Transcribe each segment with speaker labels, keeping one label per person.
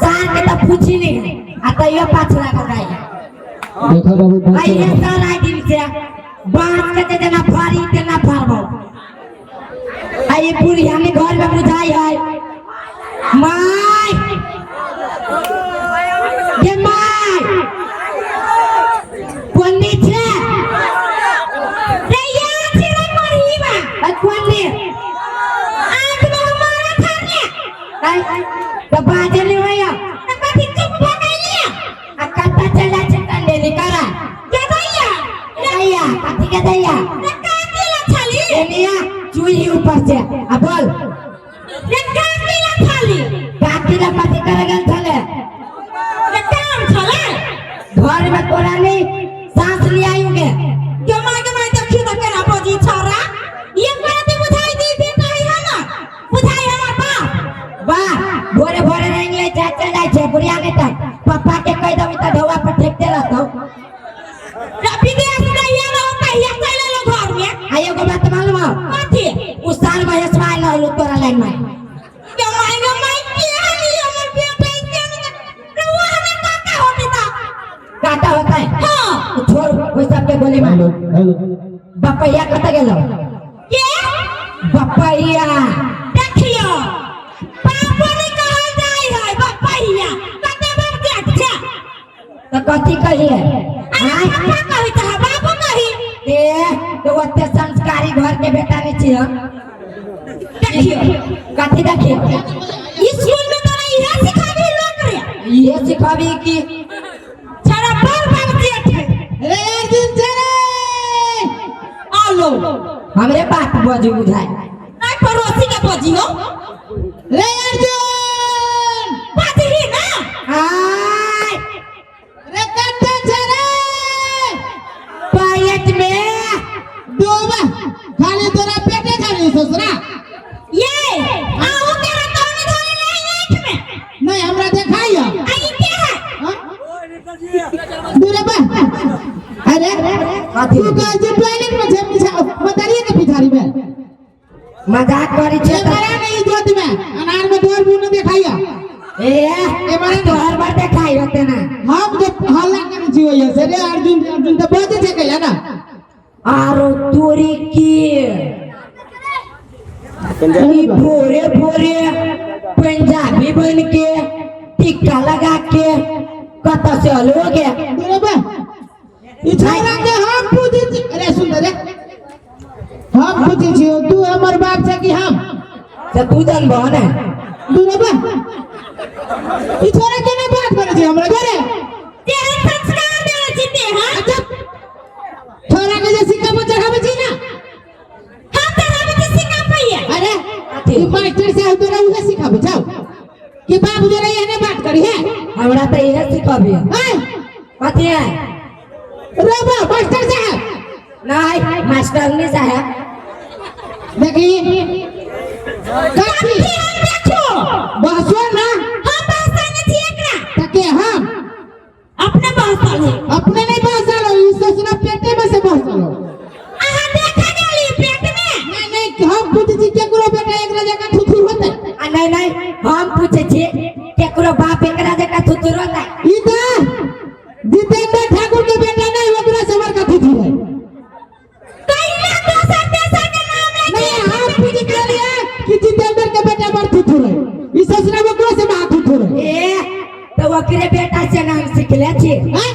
Speaker 1: सार के तो पूछी नहीं आता ये 5 लाख का
Speaker 2: देखो बाबू
Speaker 1: आई ये सार आई दिन से बात के देना फारी देना फारबो आई पूरी हमें घर में बुझाई है माय ये माय कोनी छे रे या छिरे मरीबा कोनी आज में हमारा था ने आई तो बाजे ले भैया कथि चुप हो गई आ कथा चला चकन ले निकरा के भैया भैया कथि के दैया काकी ला छाली एनिया चुई ऊपर से आ बोल रे काकी ला छाली काकी ला कथि करेगन छले रे काम छले घर में तोरा नहीं सांस ले आयुगे के मां देखी तो केना बजी छोरा ये बात बुझाई दी बेटा है ना बुझाई हमर बाप वाह भोरे भोरे नहीं चाचा जाय छे बुढ़िया के तक पापा के कह दबी त ढौआ पर ठेकते रहतो रवि देश नहीं है ना होता ये चले लो घर में आयो को बात मालूम है कथि उस्तान महेश भाई न लो तोरा लाइन में के माय के हली हमर बेटा के रवा ने काका होती था काका होता है हां छोड़ कोई सब के गोली मार
Speaker 2: हेलो
Speaker 1: बपैया कत गेलो के बपैया देखियो पापा ने कहल जाय है बपैया कते बार देख छे तो कथि कहिए हां पापा कहि त बाबू कहि ए तो ओते संस्कारी घर के बेटा ने छियो देखियो कथि देखियो स्कूल में तोरा इहे सिखाबी लोग रे इहे सिखाबी कि छड़ा बार जेठ रे अर्जुन चले आलो हमरे बात बजू बुझाय नहीं पड़ोसी के बजियो रे अर्जुन बजही ना हाय रे कत्ते चले पायत में
Speaker 2: दोबा खाली तोरा पेटे खाली ससुरा
Speaker 1: ये आओ तेरा तौने धोले ले में
Speaker 2: नहीं हमरा देखाइयो
Speaker 1: आई के है
Speaker 2: दूरे बा अरे तू का जे टॉयलेट में छे पीछा बताइए के पिछाड़ी में
Speaker 1: मजाक करी छे
Speaker 2: ये बड़ा नहीं जोत में अनार में डोर मुंह न देखाइयो
Speaker 1: ए बड़ा तो हर बार देखाई होते ना
Speaker 2: हम जब हल्ला करे छी होय से रे अर्जुन तो बजे छे कहला ना
Speaker 1: आरो तोरी की ई भोरे भोरे पंजाबी बन के टिक्का लगा के कत से लोगे
Speaker 2: दूरे बा ई छोरा के हम पूछी छी अरे सुन रे हम पूछी छी तू हमर बाप छे कि हम
Speaker 1: से तू जन बहन है
Speaker 2: दूरे बा ई छोरा केना बात करे छी हमरा घरे
Speaker 1: तेरे संस्कार दे जीते हां
Speaker 2: छोरा के जे सिक्का पर चढ़ावे छी ना
Speaker 1: हम तेरा भी सिखा पाइए
Speaker 2: अरे ई मास्टर साहब तोरा उहे सिखाबे जाओ कि बाप जरा एने बात करी है
Speaker 1: हमरा तो यह सिखाबी
Speaker 2: हैं
Speaker 1: कथि है
Speaker 2: रे बा मास्टर साहब
Speaker 1: नहीं मास्टर नहीं साहब
Speaker 2: देखी कथि
Speaker 1: देखो
Speaker 2: बहसो ना
Speaker 1: हम भाषा नहीं थी एकरा
Speaker 2: तके हम
Speaker 1: अपने भाषा में
Speaker 2: अपने नहीं बहसा लो ई ससुरा पेटे में से बहसा लो
Speaker 1: आहा देखा गेली पेट में
Speaker 2: नहीं हम पूछे छी केकरो बेटा एकरा जगह थुथुर होते
Speaker 1: नहीं हम पूछे छी केकरो बाप एकरा जका थुथुर होता
Speaker 2: ई त जितेंद्र ठाकुर के बेटा नहीं ओकरा से बड़का थुथुर है
Speaker 1: कइला दोसर देशर के नाम ले
Speaker 2: नहीं हम पूछ के लिए कि जितेंद्र के बेटा बड़ थुथुर है ई ससुरा ओकरा से बड़ा थुथुर है
Speaker 1: ए तो ओकरे बेटा से नाम सीख ले छी
Speaker 2: हैं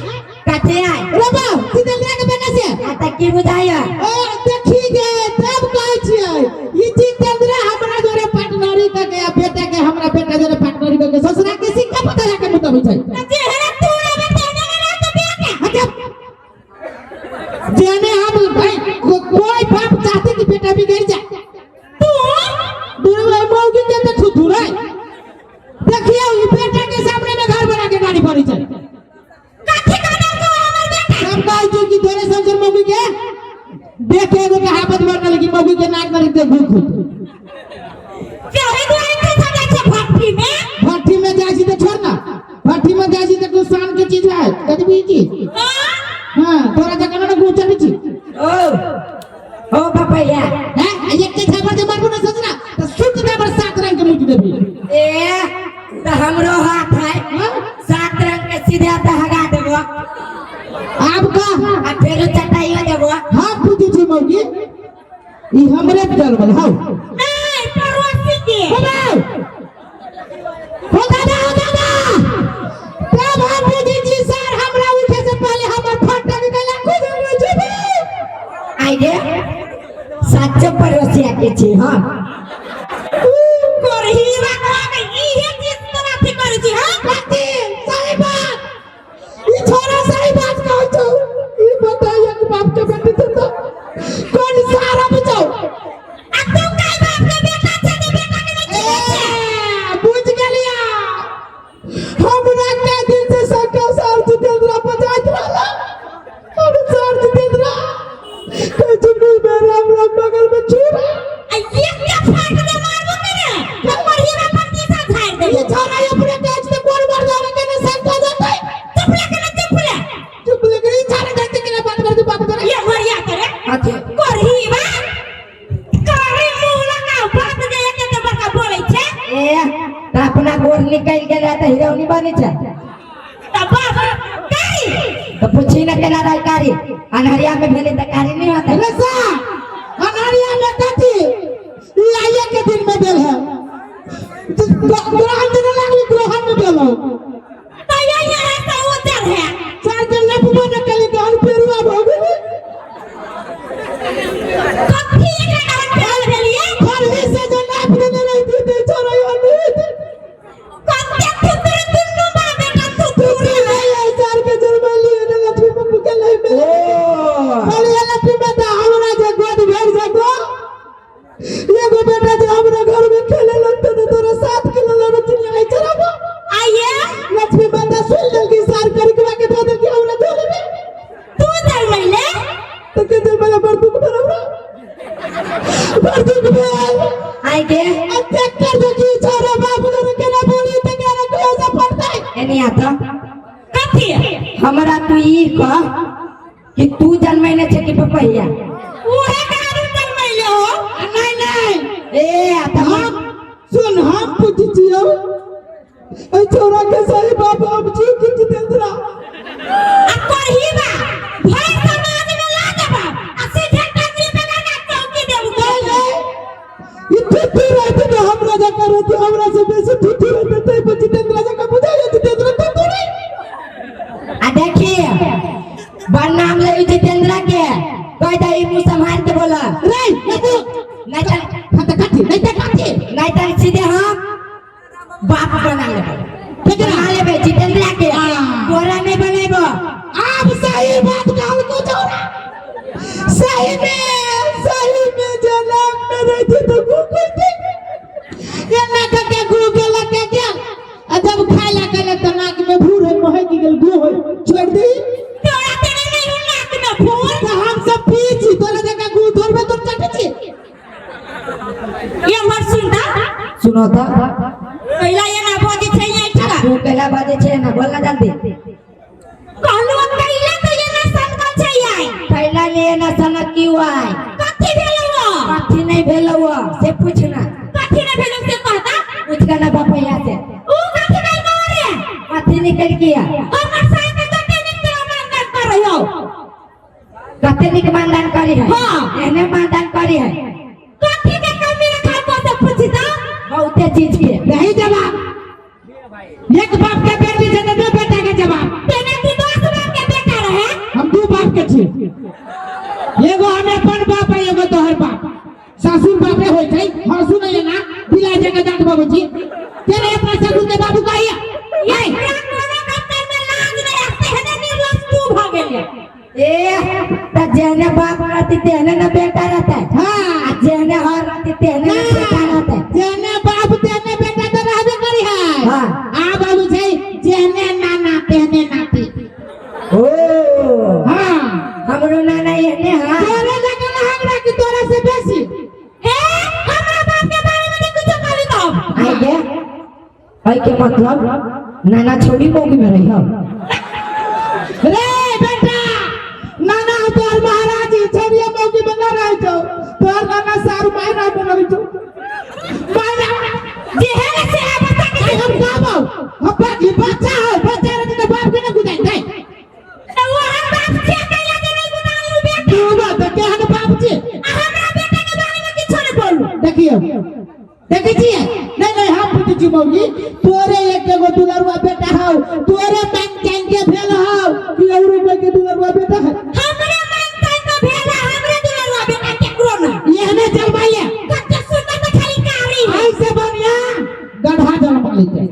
Speaker 1: कथे आय
Speaker 2: रे बा जितेंद्र के बेटा से
Speaker 1: आता की बुझाया
Speaker 2: ओ देखी गे तब कहै छियै ई जितेंद्र हमरा जोरे पार्टनरी क के बेटा के हमरा बेटा जोरे पार्टनरी क के ससुरा के सिक्का पता जाके मुतबै छै
Speaker 1: चेहरा तोरा बताने ना तो बेटा
Speaker 2: हटप जेने हम भाई कोई बाप चाहते कि बेटा बिगड़ जाए
Speaker 1: तू
Speaker 2: दूर मौगी के तो थुथुर है देखियो ई बेटा के सामने में घर बना के गाड़ी पड़ी छै
Speaker 1: कथि करना तू हमर बेटा
Speaker 2: सब कहै छै कि तोरे संसर मौगी के देखे एगो कहावत बनल कि मौगी के नाक में देख भूख
Speaker 1: चोरी दुआरे के सजा छे भट्टी में
Speaker 2: जाय छी त छोड़ ना भट्टी में जाय छी त तू शान के चीज है कदबी जी हां तोरा जगह ना गुचल छी
Speaker 1: ओ पपैया
Speaker 2: हैं एक के खबर जे मारबो ना सजना त सुत देबर 7 रंग के मुठ देबी
Speaker 1: ए त हमरो हाथ है
Speaker 2: आप का
Speaker 1: आ फेर चटाइयो देबो
Speaker 2: हां पूछी छी मौगी ई हमरे चल बल हां
Speaker 1: नहीं पड़ोसी के
Speaker 2: हो दादा तब हम पूछी छी सर हमरा उठे से पहले हमर फटा निकला खुद में जेबे
Speaker 1: आई रे सच्चे पड़ोसी के छी हां करही रखा के इहे चीज तरह से करै छी हां
Speaker 2: कथी सही बात ई छोरा सही बात कहै छौ ई बताइए कि बाप के बेटी तो कौन सारा बचाओ
Speaker 1: आ तू काय बाप के बेटा छे तो बेटा के नहीं छे
Speaker 2: बुझ गेलिया हमरा के दिन से सका सार जितेंद्र पंचायत रहला और सार जितेंद्र कुछ भी मेरा हमरा बगल में छुरा
Speaker 1: आ एक के फाट दे मारबो करे करही में पट्टी सा झाड़ दे
Speaker 2: ये छोरा अपने काज में कोन मार जाने के ने संका जाते चुप ले गई सारे जाते के बात कर दे बाप करे
Speaker 1: ये मरिया करे
Speaker 2: अच्छा
Speaker 1: करही बा करे मुंह लगा बात जे एते तो बड़का बोलै छे ए त अपना गोर निकल गेला त हिरौनी बने छे त बाप कारी तो पूछी न केना रह कारी अनहरिया में भेले त कारी नहीं होता
Speaker 2: अरे सा अनारिया में कथी लाया के दिन में देल है ग्रहण दिन लागली ग्रहण में देलो
Speaker 1: तो ये है तो उधर है
Speaker 2: चार दिन न पुमा न कली गाल पेरुआ भ गेली
Speaker 1: कथी के नाम भेल भेलिए
Speaker 2: फरही से जो नाप देने रही थी छोरा यानी
Speaker 1: कत्ते पुत्र दुनु बा बेटा तू
Speaker 2: दूसरी नहीं है चार के जन्म लिए न लक्ष्मी पप्पू के नहीं मिले बोलिए लक्ष्मी माता हमरा जे गोद भेज जातो एगो बेटा जो हमरा घर में खेले लगते तो तोरा 7 किलो लड़त नहीं चराबो
Speaker 1: आइए
Speaker 2: लक्ष्मी माता सुन लेगी सार करके के दे दे हमरा झोले में
Speaker 1: तू दर ले
Speaker 2: तो के दे मेरा बरदुक बराबर बरदुक में
Speaker 1: आई के
Speaker 2: अब चेक कर दो कि छोरा बाप ने के ना बोली तो क्या ना कैसे पड़ता है
Speaker 1: एनी आता कथी हमरा तू ई कह कि तू जन्मैले छे कि पपैया ओहे कारू जन्मैले हो
Speaker 2: नहीं
Speaker 1: ए आता
Speaker 2: हम सुन हम पूछ जियो ए छोरा के सही बाप अब जी की जितेंद्र
Speaker 1: आ करही बा भाई समाज में ला देबा आ सीधे टंगरी पे लगा चौकी देबू
Speaker 2: ये ठुठी रहते तो हमरा जा कर तो हमरा से बेसी ठुठी रहते तो जितेंद्र जा का बुझा जितेंद्र तो तोरे
Speaker 1: आ देखिए बनाम ले जितेंद्र के कोई दई मुंह संभाल के बोला
Speaker 2: रे
Speaker 1: नहीं तो
Speaker 2: नहीं तो
Speaker 1: सीधे हम बाप बना लेबे बना लेबे जितेंद्र के तोरा नहीं बनेबो
Speaker 2: आप सही बात कहल को छोरा सही में जन्म में रहती तो कोई थी ये ना के गूगल के क्या जब खाए ला के तो नाक में भूर है मोह की गल गो है छोड़ दे
Speaker 1: तोरा तेरे नहीं हो नाक में फूल
Speaker 2: तो हम सब पीछी तोरा जगह गू धर में तो चटची
Speaker 1: ये मत सुनता सुनो तो पहला ये ना बाजे छे ये ठगा तू पहला बाजे छे ना बोलना जल्दी कहलू पहला तो ये ना संकल छे ये पहला ले ना सनक क्यों आए कथी भेलवा कथी नहीं भेलवा से पूछना कथी नहीं भेलव से कहता पूछ के ना बापैया से ओ कथी नहीं करे कथी निकल किया हमर साथ में कथी निकल मानदान कर रही हो कथी निक मानदान करी है हां एने मानदान करी है कथी के कमी रखा तो से पूछता बहुते चीज के
Speaker 2: नहीं जवाब एक बाप के बेटी से दो बेटा के जवाब
Speaker 1: तेने की 10 बाप के बेटा रहे
Speaker 2: हम दो बाप के छी एगो हमें अपन बाप है एगो तोहर बाप सासुर बापे होय छै हसु नहीं ना बिला जगह जाट बाबू जी तेरे अपना ससुर के बाबू कहिया
Speaker 1: ये कोनो कप्तान में लाज नहीं आते है निर्लज तू भ गेले ए त जेने बाप रहती तेने ना बेटा रहता है हां जेने हर रहती तेने ना बेटा रहता है
Speaker 2: जेने बाप तेने बेटा तो रहबे करी है
Speaker 1: हां
Speaker 2: आ बाबू छै जेने नाना तेने नाती
Speaker 1: ओ
Speaker 2: हां
Speaker 1: हमरो नाना एने हां
Speaker 2: तोरे जगह हमरा की तोरा से बेसी
Speaker 1: ए हमरा बाप के बारे में कुछ करी तो आई गे आई के मतलब नाना छोड़ी मोगी में रही हो
Speaker 2: रे बेटा नाना तोर महाराज छोड़िया मौकी बना रहे छो तोर नाना सारू मायरा बना रहे छो मायरा
Speaker 1: जे है से बता के
Speaker 2: हम गाबो हप्पा की बच्चा है बच्चा रे तो बाप के न गुदाई दे मौगी तोरे एक एगो दुलरुआ बेटा हौ तोरे मांग चाइन के भेल हौ कि औरो कोई के दुलरुआ बेटा है
Speaker 1: हमरे मांग चाइन के भेल हमरे दुलरुआ बेटा केकरो ना
Speaker 2: एहने जलवाइए
Speaker 1: कच्चा सुंदर तो खाली कारी
Speaker 2: ऐसे बढ़िया गधा जन्म लेते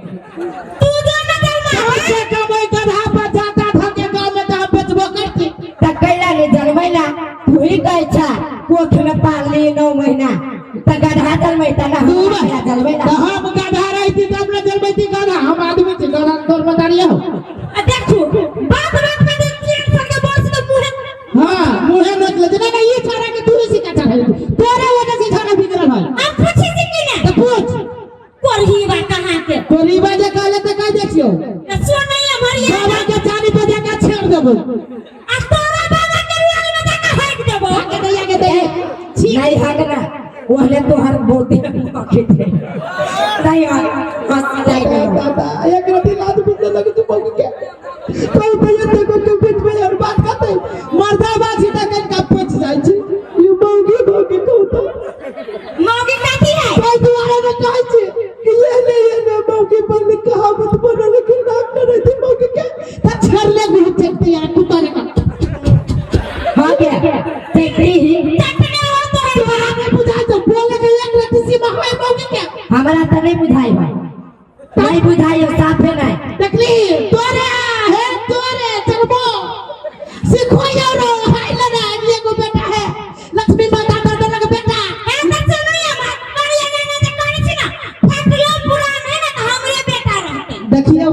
Speaker 1: तू जो न जन्मा
Speaker 2: ऐसे कमाई गधा पर जाता था के गांव में तो बेचबो करती
Speaker 1: त कैला ने जन्मैला तू ही कहै छ कोख में पालली 9 महीना त गधा जन्मैता ना हमरा जन्मैला
Speaker 2: हम गधा रहती तब न जलबैती गधा हम आदमी छी गधा तोर बतारिए हो
Speaker 1: देखू बात बात में चीन सके बोल से मुंह
Speaker 2: हां मुंह नोच ले ना ये छोरा के दूर से का चढ़ाई तोरे वजह से खाना बिगड़ल है
Speaker 1: हम पूछी से कि ना
Speaker 2: तो पूछ
Speaker 1: कोरही बा कहां के
Speaker 2: कोरी बाजे कहले त कह देखियो
Speaker 1: सो नहीं हमारी
Speaker 2: बाबा के चानी पे जाके छेड़ देबो
Speaker 1: आ तोरा बाबा के रुआल में जाके हट देबो
Speaker 2: के दैया के दे
Speaker 1: नहीं हटना ओहले तो हर बोलते मौके थे नहीं बस जाएगा
Speaker 2: दादा एक रोटी लाद बिंदे लगे तो मौगी के कोई भैया देखो के बीच में और बात करते मर्दा बाजी तक का पछ जाय छी ये मौगी को तो
Speaker 1: मौके काती है
Speaker 2: कोई दुआरे में कहै छी कि ये ने मौगी पर कहावत बना लेकिन नाम न रहती मौगी के त छरले गुरु चलती है कुतारे का
Speaker 1: हां क्या देखी ही
Speaker 2: तोरा ने बुझा तो बोले के एक रति सीमा है मौगी के
Speaker 1: हमरा त नहीं बुझाई भाई नहीं बुझाई साफ है नहीं
Speaker 2: देखली तोरे है तोरे चलबो सिखो यारो हाय लना ये को बेटा है लक्ष्मी माता का बेटा
Speaker 1: ए त सुनिए मत करिए ने जे करी छी ना फटलो पुरान है ना तो हमरे बेटा रहते
Speaker 2: देखियो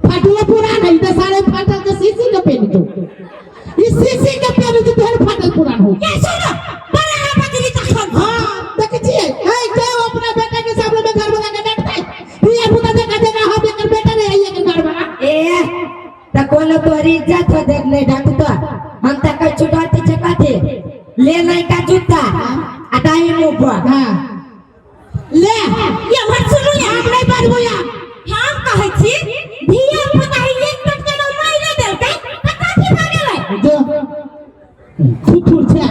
Speaker 2: फाटलो पुरान है त सारे फाटल के सीसी के पेन दो इस सीसी के पेन से ढेर फाटल पुरान हो
Speaker 1: के सुनो बड़ा है बजरी तखन
Speaker 2: हां देख छिए है के अपना बेटा के सामने में घर बना के बैठता है ये पुता से कहते ना हम एकर बेटा नहीं है के घर बना
Speaker 1: ए त कोनो तोरी इज्जत हो देख नहीं ढंग तो हम त कह छुड़ाती चकाते ले नहीं का जूता अटाई मुंह पर
Speaker 2: हां ले
Speaker 1: ये मत सुनो या
Speaker 2: हम नहीं बाजबो या
Speaker 1: हम कहै छी धिया पुता ही एक तक के माइले देलकै त काठी भागेलै
Speaker 2: जो थुथुर छे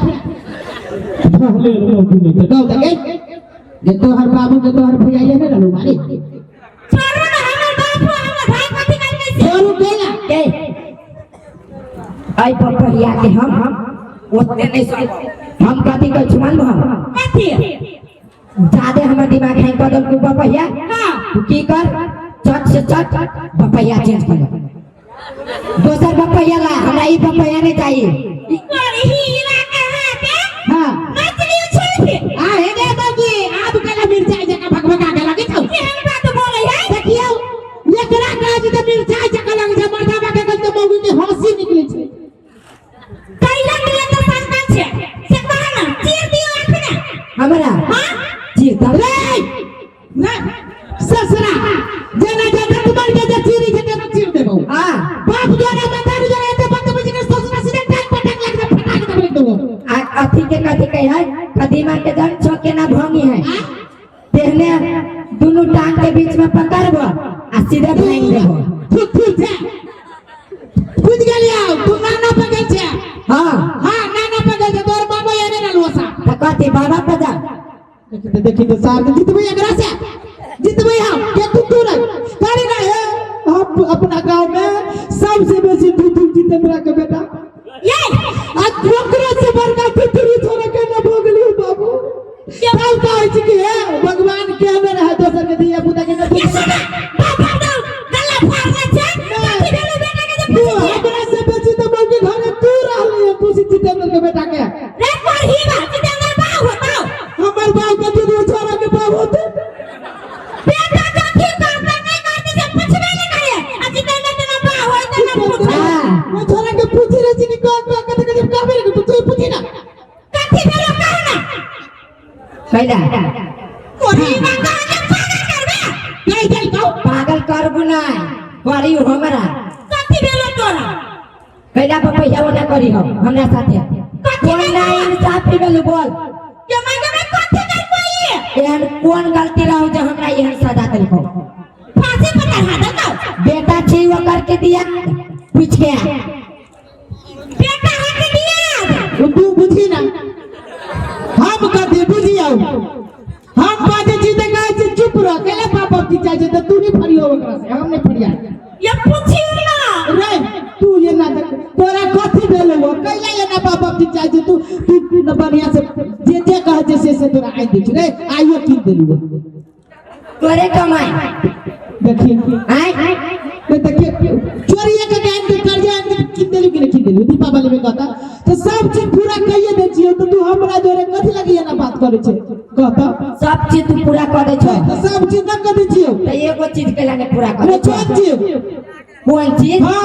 Speaker 2: पहले लोग नहीं गाँव तक जे तोहर बाबू के तोहर भैया ये ना मारी
Speaker 1: छोड़ो ना हमर बापू हमर भाई कथि करले से
Speaker 2: छोरू केला
Speaker 1: के आई पपहिया के हम ओते नहीं सुन हम कथि कह छुमान हम कथि ज्यादा हमर दिमाग है बदल के पपहिया हां तू की कर चट से चट पपहिया चेंज कर दोसर पपहिया ला हमरा ई पपहिया नहीं चाहिए और ही इलाका है पे
Speaker 2: हां
Speaker 1: मछली छोड़
Speaker 2: आ हे दे बाकी आप कला मिर्चाई जका भगभगा के लगे छौ
Speaker 1: के हम बात बोलै है
Speaker 2: देखियो एकरा काज त मिर्चाई जका लगे छ मर्दा के कहते मौगी के हंसी निकले छै
Speaker 1: कैला मिले तो संता छे से कहा ना चीर दियो अपने हमरा हां चीर द
Speaker 2: रे ना ससरा जना जना तुम्हार के चीरी के तेरा चीर देबो
Speaker 1: हां
Speaker 2: बाप द्वारा बता रे एते बदतमीजी के ससुरा सीधे टांग पटक लग दे फटा के दे दो
Speaker 1: अथी के कथी कह है कदीमा के जन छके ना भंगी है तेहने दोनों टांग के बीच में पकड़बो आ सीधे फेंक देबो
Speaker 2: थू छे बुझ गेलियो तू नाना पकड़ छे
Speaker 1: हां
Speaker 2: हां नाना पकड़ छे तोर बाबा याने ना लोसा
Speaker 1: त कथी बाबा पजा
Speaker 2: देखी तो सार जितबे एकरा से जितबे हम के तू रे गाड़ी ना है हम अपना गांव में सबसे बेसी तू जितेंद्र के बेटा
Speaker 1: ये
Speaker 2: आज ओकरा से बड़का पितरी छोरा के ना भोगली बाबू क्या कहै छी कि हे भगवान के में रहे दोसर के दिया पुता के ना
Speaker 1: बाबा दो गला फाड़ना छे कथी भेलो बेटा के
Speaker 2: तू हमरा से बेसी तो मौके घरे तू रहली तू जितेंद्र के बेटा के
Speaker 1: रे पर ही बा जितेंद्र बा होतो
Speaker 2: हमर बाप के तू छोरा के बाप होते
Speaker 1: बेटा कथी करता नहीं करती से पूछबे नहीं करे आ जितेंद्र के ना बा होय त ना पूछ
Speaker 2: वो छोरा के पूछी रे छी कौन बा के कहबे रे तू पूछी ना
Speaker 1: कथी भेलो कह ना कैला ओरी बा कह के पागल करबे
Speaker 2: कह दे कहू
Speaker 1: पागल करबू नहीं करी हमरा कथी भेलो तोरा कैला पपैया ओना करी हम हमरा साथे कोन नहीं इंसाफ भेलो बोल के मांगे में कथी कर पाई एहन कोन गलती रहो जो हमरा एहन सजा देलको फांसी पर चढ़ा देलको बेटा छी वो करके दिया पूछ के बेटा हक दिया
Speaker 2: तू बुझी ना हम कथी बुझियो हम बाजे छी त कहै छी चुप रह केला पापा की चाहे त तू पूछियो ओकरा से हम नहीं फरिया
Speaker 1: ये पूछियो ना
Speaker 2: रे तू ये ना देख तोरा कथि भेलो हो कैला ये ना बाप बाप चाहे तू तू न बढ़िया से जे कहे से तोरा आई दे रे आइयो की देलु
Speaker 1: तोरे कमाई
Speaker 2: देखिए
Speaker 1: आय
Speaker 2: तो देखिए चोरिया के टाइम पे कर्जा की देलु कि नहीं देलु दीपावली में कहता तो सब चीज पूरा कहिए दे छियो तो तू हमरा जोरे कथि लगी ना बात करे छे कहता
Speaker 1: सब चीज तू पूरा कर दे छ
Speaker 2: तो सब चीज न कर दे छियो
Speaker 1: तो एगो चीज केला ने पूरा कर
Speaker 2: अरे छोड़ छियो
Speaker 1: कौन चीज
Speaker 2: हां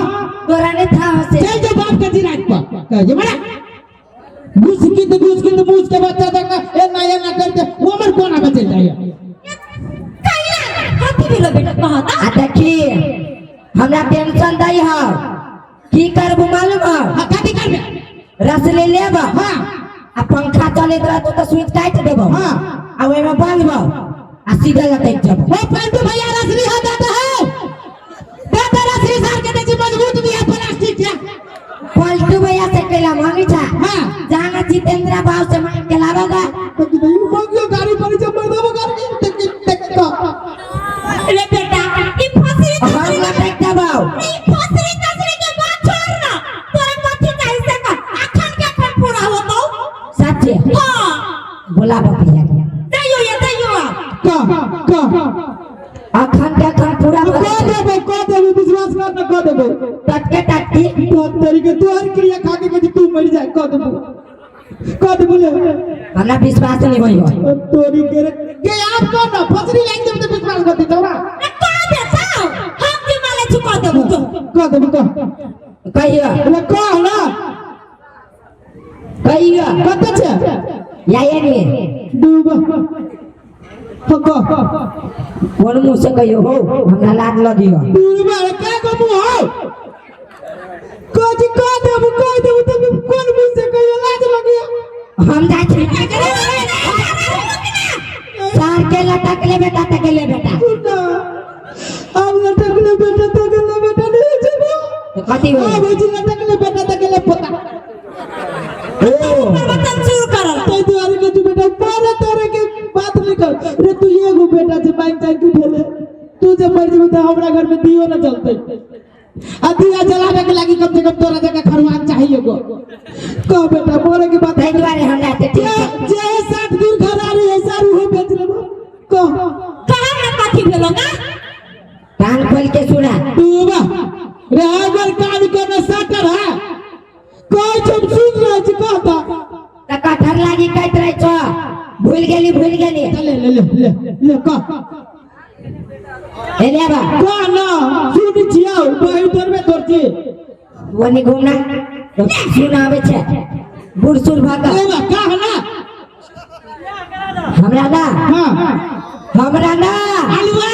Speaker 1: तोरा ने था से
Speaker 2: चल जो बाप के जिरात पर कह जे मारा घुस की तो मूस के बच्चा तक ए ना करते वो मर कोना बचल जाए
Speaker 1: कथि भेलो बेटा कहता आ देखी हमरा टेंशन दई ह की करबो मालूम ह
Speaker 2: हां कथि करबे
Speaker 1: रस ले लेबो
Speaker 2: हां
Speaker 1: आ पंखा चलत रह तो स्विच काट देबो
Speaker 2: हां
Speaker 1: आ ओइ में बांधबो आ सीधा लटक जबो
Speaker 2: ओ पंतु भैया रसरी हो जाता है दादा रसरी सार के देखी मजबूत भी है प्लास्टिक के
Speaker 1: पलटू भैया से केला मांगी था
Speaker 2: हां
Speaker 1: जाना जितेंद्र बाबू से मांग के लावेगा
Speaker 2: तो कि नहीं मांगियो गाड़ी पर जब मर देबो गाड़ी टेक
Speaker 1: अरे बेटा ई फसरी
Speaker 2: हाँ,
Speaker 1: का टेक दबाओ ई फसरी के बात छोड़ ना तोरा कथि चाहि से का अखन के अखन पूरा हो तो सच्चे हां बोला भैया दैयो
Speaker 2: का
Speaker 1: अखन के अखन पूरा हो
Speaker 2: को देबो विश्वास कर न को देबो
Speaker 1: टटके टट्टी
Speaker 2: तो तरीके तू हर क्रिया खा के तू मर जाए को देबो ले
Speaker 1: हमरा विश्वास नहीं होई हो
Speaker 2: तोरी के आप को ना फसरी लाइन देबो तो विश्वास कर दे तोरा
Speaker 1: का देता हम के माले चुका देबो
Speaker 2: को देबो
Speaker 1: कहियो
Speaker 2: ले को ना
Speaker 1: कहियो
Speaker 2: कत छे
Speaker 1: याये ने
Speaker 2: डूब को
Speaker 1: कोन मुंह से कहियो हो हमरा लाज लगियो
Speaker 2: डूब का को मुंह हो को देबो तो कोन मुंह से कहियो लाज लगियो
Speaker 1: हम जाय छी सार के लटक ले बेटा
Speaker 2: अब लटक ले बेटा नहीं जबो
Speaker 1: तो कथि हो
Speaker 2: अब जी लटक ले बेटा तक ले पोता
Speaker 1: ओ
Speaker 2: बतन शुरू कर तो द्वारे के तू बेटा पारे तोरे के बात नहीं कर रे तू एगो बेटा से मांग चाह के भेले तू जब मर जेबो त हमरा घर में दियो ना जलते आ दिया जलावे के लागी कम से कम तोरा जगह खरवान चाहिए गो कह बेटा मोरे के बात
Speaker 1: तै द्वारे हमरा ते ठीक
Speaker 2: जे 7 दूर घर आ रही है सारू हो बेच लेबो कह
Speaker 1: ना कथि भेलो ना कान खोल के सुना
Speaker 2: डूबा रे अगर कान के न सटर है कोई जब सुन रहा छ कहता
Speaker 1: त कठर लागी काट रहे छ भूल गेली
Speaker 2: ले
Speaker 1: ए लेबा
Speaker 2: का ना सुन छियो बहिर तोर में तोर छी
Speaker 1: वनी घूमना तो सुनावे छ बुढ़सुर भागा
Speaker 2: लेबा का ना
Speaker 1: हमरा ना
Speaker 2: हां
Speaker 1: हमरा ना
Speaker 2: अलवा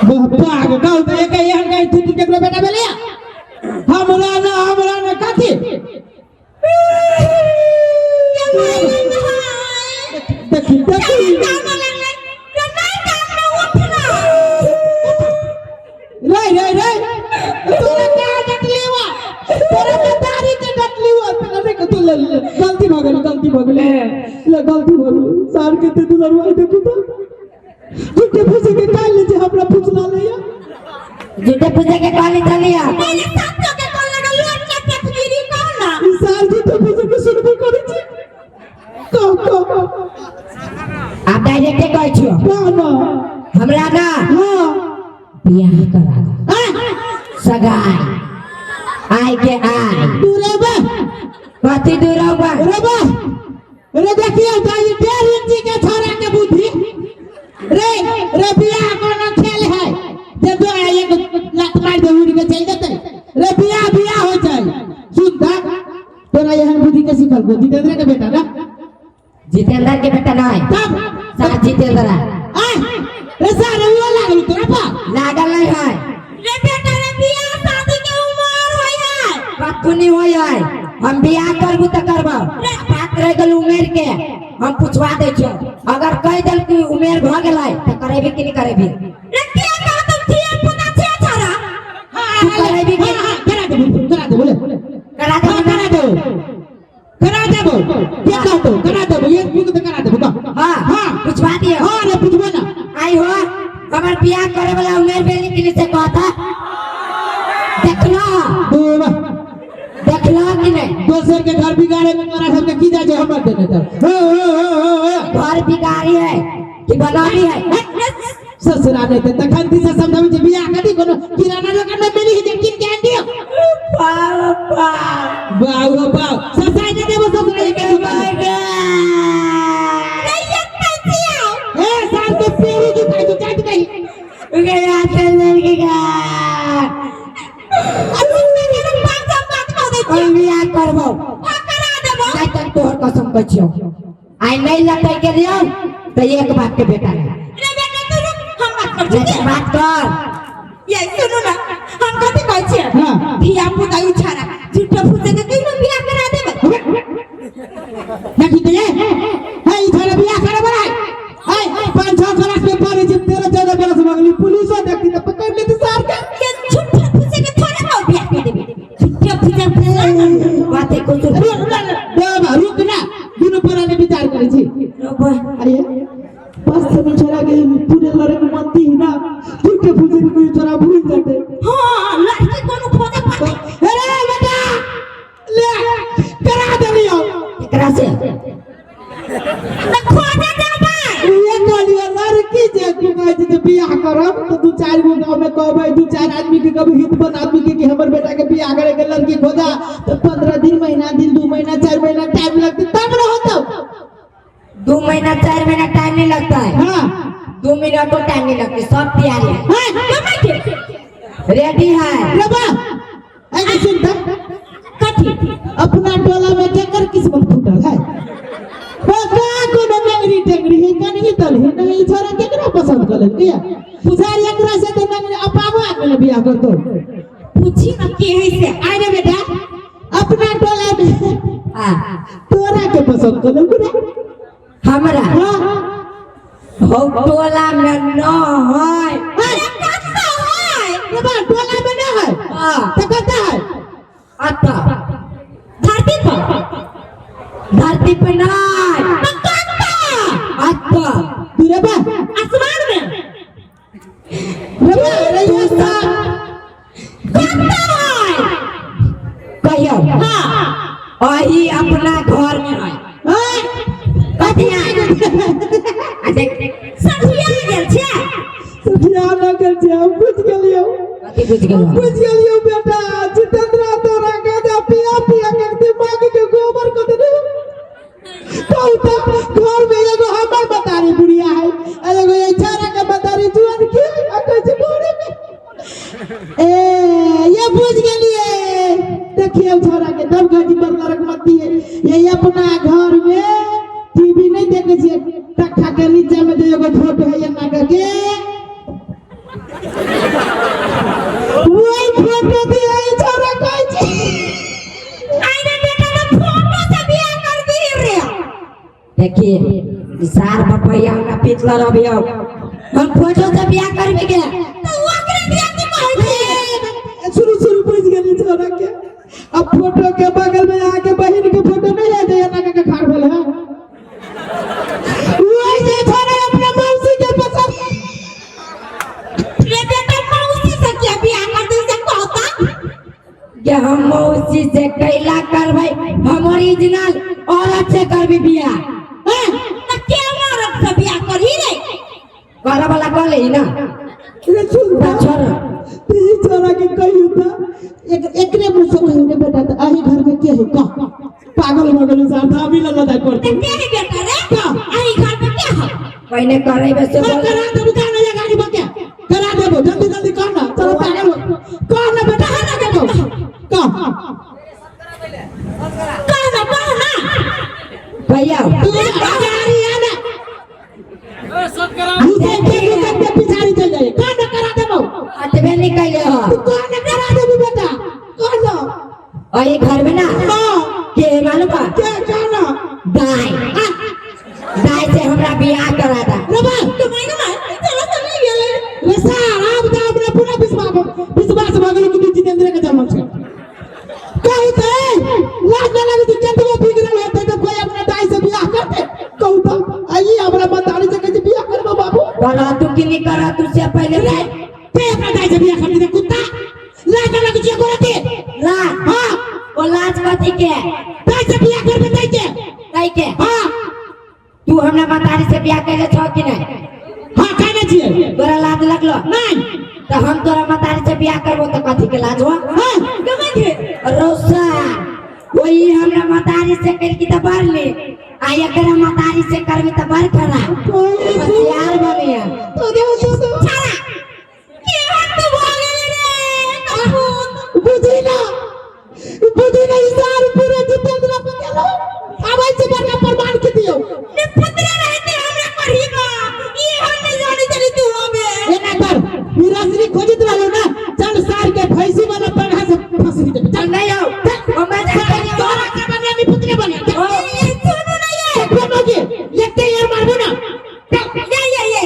Speaker 2: बाबा के कहू त एक एहन गई थी केकरो बेटा भेले हमरा ना कथि देखी रे तोरा का डटलीवा तोरा के दाढ़ी के डटलीवा पहले के तू ले गलती हो गई ले गलती हो गई सार के ते तू दरवाई देखू तो झूठे पूछे के काल ले जे हमरा पूछला ले
Speaker 1: झूठे पूछे के काली चलिया
Speaker 2: पहले साथ के कॉल लगा लोट के तकदीरी कौन ना सार झूठे पूछे के सुनबे करै छी को
Speaker 1: आप डायरेक्ट कहै छियो
Speaker 2: ना
Speaker 1: हमरा ना
Speaker 2: हां
Speaker 1: बियाह करा सगाई आय के आय
Speaker 2: दूरबा
Speaker 1: कथि दूरबा
Speaker 2: रे देखिए भाई 1.5 इंच के छोरा के बुद्धि रे बियाह कोनो खेल है जे दो एक लात मार दे उड़ के चल जते रे बियाह हो जाए सुन दा तोरा एहन बुद्धि के सिखल को जितेंद्र के बेटा ना
Speaker 1: जितेंद्र के बेटा नहीं
Speaker 2: तब
Speaker 1: साथ जितेंद्र
Speaker 2: रे सारे वो लागल तोरा पा
Speaker 1: लागल नहीं है
Speaker 2: रे बेटा रे बियाह शादी के उम्र होय है
Speaker 1: कथु नहीं होय है हम बियाह करबू त करबो बात रह गेल उमेर के हम पूछवा दे छियो अगर कह देल कि उमेर भ गेलै त करेबी कि नहीं करेबी
Speaker 2: रे क्या कह तुम थिए पुता छे छोरा
Speaker 1: तू करेबी कि
Speaker 2: करा दे बोले
Speaker 1: करा दे
Speaker 2: क्या कहतो करा दे ये भी तो करा दे
Speaker 1: हां पूछवा दियो
Speaker 2: हां रे पूछबो ना
Speaker 1: आई हो हम बियाह करे वाला उमेर बेली के लिए से कहता देखला
Speaker 2: दूर
Speaker 1: देखला कि नहीं
Speaker 2: दोसर के घर बिगाड़े में तोरा सबके की जाए हमर देने तर
Speaker 1: घर बिगाड़ी है कि बनानी है
Speaker 2: ससुरा ने ते तखन दिस समझावे जे बियाह कदी कोनो किराना दुकान में मिली जे किन के दियो
Speaker 1: पापा
Speaker 2: बाऊ बाऊ ससाई ने देबो ससुरा के दुकान
Speaker 1: नहीं सकता छियो
Speaker 2: ए साल के पेरी की काई चाट गई
Speaker 1: गया चल गया कोई बियाह करबो करा देबो नहीं तो तोहर कसम बचियो आई नहीं लटै के लियो तो एक बात के बेटा रे बेटा तू रुक हम बात कर ये सुनो ना हम कथि कहै छियै
Speaker 2: हां
Speaker 1: बियाह पुता उछारा झूठो फुसे के कहिनो बियाह करा देबे
Speaker 2: देखि ते है ई थारा बियाह करे बराई है 5-6 क्लास में पढ़े जे 13-14 बरस मगली पुलिसो देखि त पकड़ लेती सार के
Speaker 1: झूठो फुसे के थोड़े ना बियाह कर देबे झूठो फुसे बातें को सुन
Speaker 2: रुक ना दुनु पराने विचार करे छी अरे बस में छोरा के पूरे लड़े में मत ही ना झूठे फूसे के कोई छोरा भूल जाते
Speaker 1: हां लड़की कोनो खोजे पाते
Speaker 2: अरे बेटा ले करा दे लियो
Speaker 1: एकरा से ना खोजे जाबे
Speaker 2: ये कहलिए लड़की जे तू कहै जे बियाह करब तो 2-4 गो गांव में कहबै 2-4 आदमी के कभी हितवन आदमी के हमर बेटा के बियाह करे के लड़की खोजा तो 15 दिन महीना दिन 2 महीना 4 महीना टाइम लगते तब न होतो
Speaker 1: 2 महीना 4 महीना टाइम नहीं लगता है
Speaker 2: हां
Speaker 1: 2 मिनट तो टाइम नहीं लगता सब तैयार है रेडी है
Speaker 2: रबा ऐसे सुनता
Speaker 1: कथी
Speaker 2: अपना टोला में केकर किस्मत फूटल है बका कोनो मेरी टेंगरी है कनी तल है नहीं छोरा केकरा पसंद करल किया पुजार एकरा से तो नहीं अपावा के बियाह कर दो
Speaker 1: पूछी ना के है से
Speaker 2: आइ रे बेटा अपना टोला में
Speaker 1: हां
Speaker 2: तोरा के पसंद करल कुरे
Speaker 1: हमरा
Speaker 2: हां
Speaker 1: हो टोला में न है अरे कत्ता है
Speaker 2: रबा टोला में ना है
Speaker 1: हां
Speaker 2: तो कता है
Speaker 1: आता धरती पे नहीं आता
Speaker 2: तू रबा
Speaker 1: आसमान में
Speaker 2: रबा रैया सा
Speaker 1: कत्ता है कहियो हां वही अपना घर में है
Speaker 2: हां
Speaker 1: कथिया देख सठिया गेल छै
Speaker 2: सठिया लगल छै हम बुझ गेलियो
Speaker 1: कथि बुझ
Speaker 2: गेलियो बेटा जितेंद्र तोरा के जा पिया पिया के दिमाग के गोबर को दे कहू तो घर में एगो हमर बतारी बुढ़िया है एगो ये छारा के बतारी जुआन की अकर से घरे में ये बुझ गेलिए देखिए छोरा के दम गाजी पर नरक मत है ये अपना घर में टीवी नहीं देखे छे टक्का के नीचे में जो एगो फोटो है ये नागा के वही फोटो दिया है छोरा कहै छी
Speaker 1: आइने बेटा ना फोटो से बियाह कर दी रे देखिए सार बपैया ना पिछला रबियो हम फोटो से बियाह करबे के तो ओकरे बियाह के कहै
Speaker 2: शुरू बुझ गेली छोरा के अब फोटो के बगल में आके बहन के फोटो नहीं है जे नागा के खाड़ भेल है वही जे छोरा अपना मौसी के पसंद
Speaker 1: रे बेटा मौसी से क्या बियाह कर दे से कहता कि हम मौसी से कैला करबै हम ओरिजिनल औरत से करबे बियाह हैं त के औरत से बियाह करी रे घर वाला कहले ही ना
Speaker 2: रे सुन
Speaker 1: छोरा
Speaker 2: ये छोरा के कहियो था एकरे मुंह से कहियो रे बेटा त आही घर में के है का पागल हो गेल साथ अभी लगा दे पड़ते
Speaker 1: के है बेटा रे का आई घर में क्या है पहले करैबे से बोल
Speaker 2: करा दे बुझा ना गाड़ी में क्या करा देबो जल्दी जल्दी कर ना चलो पागल कर ना बेटा ना देबो का
Speaker 1: ना भैया
Speaker 2: तू गाड़ी है ना मुझे के पिछाड़ी चल जाए का ना करा देबो
Speaker 1: अतबे निकले हो
Speaker 2: तू का ना करा देबो बेटा कर लो
Speaker 1: और ये घर में ना के मालूम बा
Speaker 2: क्या जाना
Speaker 1: दाई दाई से हमरा बियाह करा दा
Speaker 2: रबा तू मायने ना चलो चली गेले रे सारा अब अपना पूरा विश्वास भगल की जितेंद्र के जन्म से कहू तो लाज ना लगे चंदवा बिगड़ल होते तो कोई अपना दाई से बियाह करते कहू तो आई हमरा बताड़ी से के बियाह करबो बाबू
Speaker 1: करा तू कि नहीं करा तू से पहले
Speaker 2: ते अपना दाई से बिया करने दे कुत्ता लाज लग जे करते
Speaker 1: लाज
Speaker 2: हां
Speaker 1: ओ लाज कथी के
Speaker 2: दाई से बिया करबे दाई के
Speaker 1: कई के
Speaker 2: हां
Speaker 1: तू हमरा मतारी से बियाह कैले छ कि नहीं
Speaker 2: हां कहने छिए
Speaker 1: तोरा लाज लगलो
Speaker 2: नहीं
Speaker 1: तो हम तोरा मतारी से बियाह करबो तो कथी के लाज हो
Speaker 2: हां
Speaker 1: कमे के रोसा वही हमरा मतारी से कर की त बार ले आ एकरा मतारी से करबे त बार खरा होशियार बनिया
Speaker 2: तो दे
Speaker 1: छाड़ा के हट भागे रे कपूत
Speaker 2: बुद्धि ना इसार पूरे जितेंद्र पटेल आवाज से बड़का प्रमाण के दियो
Speaker 1: ने पुत्र रहते हमरा करीगा ये हम नहीं जाने चली तू होबे
Speaker 2: ये ना कर विरासरी खोजित रहलो ना चल सार के भैंसी वाला पढ़ा से फसरी दे
Speaker 1: चल नहीं आओ ओ मैं जा
Speaker 2: तोरा के बने मी पुत्र बने
Speaker 1: ओ ये सुनो ना ये
Speaker 2: देखो के ये यार मारबो ना
Speaker 1: ये